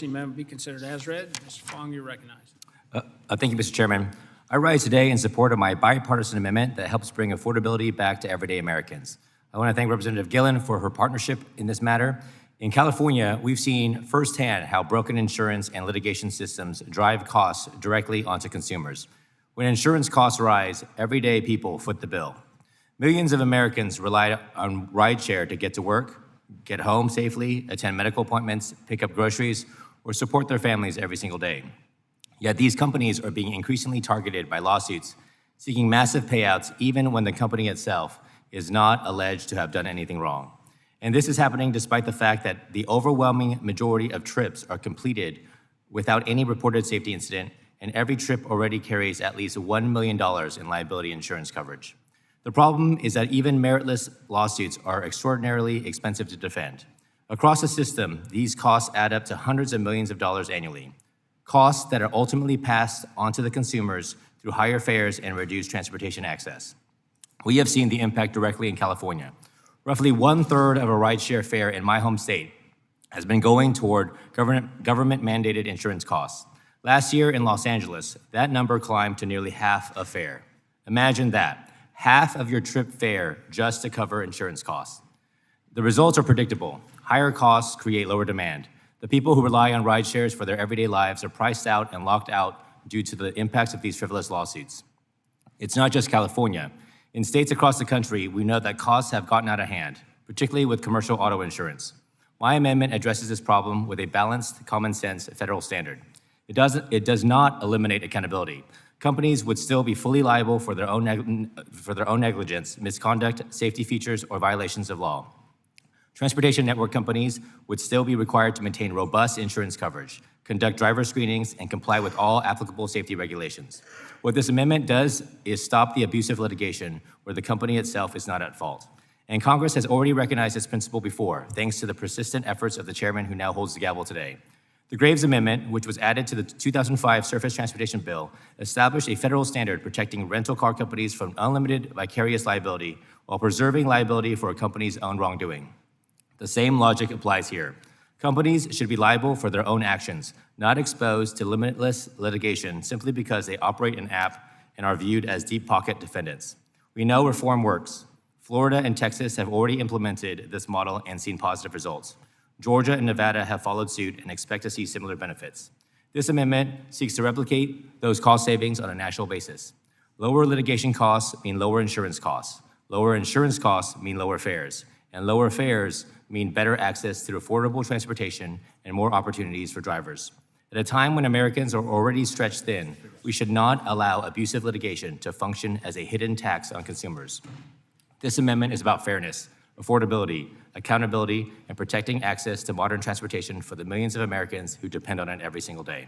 litigation, the amendment be considered as read. Mr. Fong, you're recognized. Thank you, Mr. Chairman. I rise today in support of my bipartisan amendment that helps bring affordability back to everyday Americans. I want to thank Representative Gillen for her partnership in this matter. In California, we've seen firsthand how broken insurance and litigation systems drive costs directly onto consumers. When insurance costs rise, everyday people foot the bill. Millions of Americans rely on rideshare to get to work, get home safely, attend medical appointments, pick up groceries, or support their families every single day. Yet these companies are being increasingly targeted by lawsuits, seeking massive payouts even when the company itself is not alleged to have done anything wrong. And this is happening despite the fact that the overwhelming majority of trips are completed without any reported safety incident, and every trip already carries at least $1 million in liability insurance coverage. The problem is that even meritless lawsuits are extraordinarily expensive to defend. Across the system, these costs add up to hundreds of millions of dollars annually, costs that are ultimately passed onto the consumers through higher fares and reduced transportation access. We have seen the impact directly in California. Roughly 1/3 of a rideshare fare in my home state has been going toward government-mandated insurance costs. Last year in Los Angeles, that number climbed to nearly half a fare. Imagine that. Half of your trip fare just to cover insurance costs. The results are predictable. Higher costs create lower demand. The people who rely on ride shares for their everyday lives are priced out and locked out due to the impacts of these frivolous lawsuits. It's not just California. In states across the country, we know that costs have gotten out of hand, particularly with commercial auto insurance. My amendment addresses this problem with a balanced, common sense federal standard. It does not eliminate accountability. Companies would still be fully liable for their own negligence, misconduct, safety features, or violations of law. Transportation network companies would still be required to maintain robust insurance coverage, conduct driver screenings, and comply with all applicable safety regulations. What this amendment does is stop the abusive litigation where the company itself is not at fault. And Congress has already recognized this principle before, thanks to the persistent efforts of the chairman who now holds the gavel today. The Graves Amendment, which was added to the 2005 Surface Transportation Bill, established a federal standard protecting rental car companies from unlimited vicarious liability while preserving liability for a company's own wrongdoing. The same logic applies here. Companies should be liable for their own actions, not exposed to limitless litigation simply because they operate an app and are viewed as deep pocket defendants. We know reform works. Florida and Texas have already implemented this model and seen positive results. Georgia and Nevada have followed suit and expect to see similar benefits. This amendment seeks to replicate those cost savings on a national basis. Lower litigation costs mean lower insurance costs. Lower insurance costs mean lower fares. And lower fares mean better access to affordable transportation and more opportunities for drivers. At a time when Americans are already stretched thin, we should not allow abusive litigation to function as a hidden tax on consumers. This amendment is about fairness, affordability, accountability, and protecting access to modern transportation for the millions of Americans who depend on it every single day.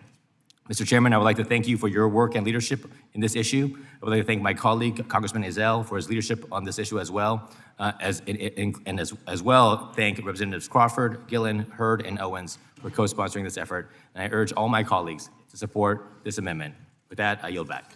Mr. Chairman, I would like to thank you for your work and leadership in this issue. I would like to thank my colleague, Congressman Ezell, for his leadership on this issue as well, as well thank Representatives Crawford, Gillen, Hurd, and Owens for co-sponsoring this effort. And I urge all my colleagues to support this amendment. With that, I yield back.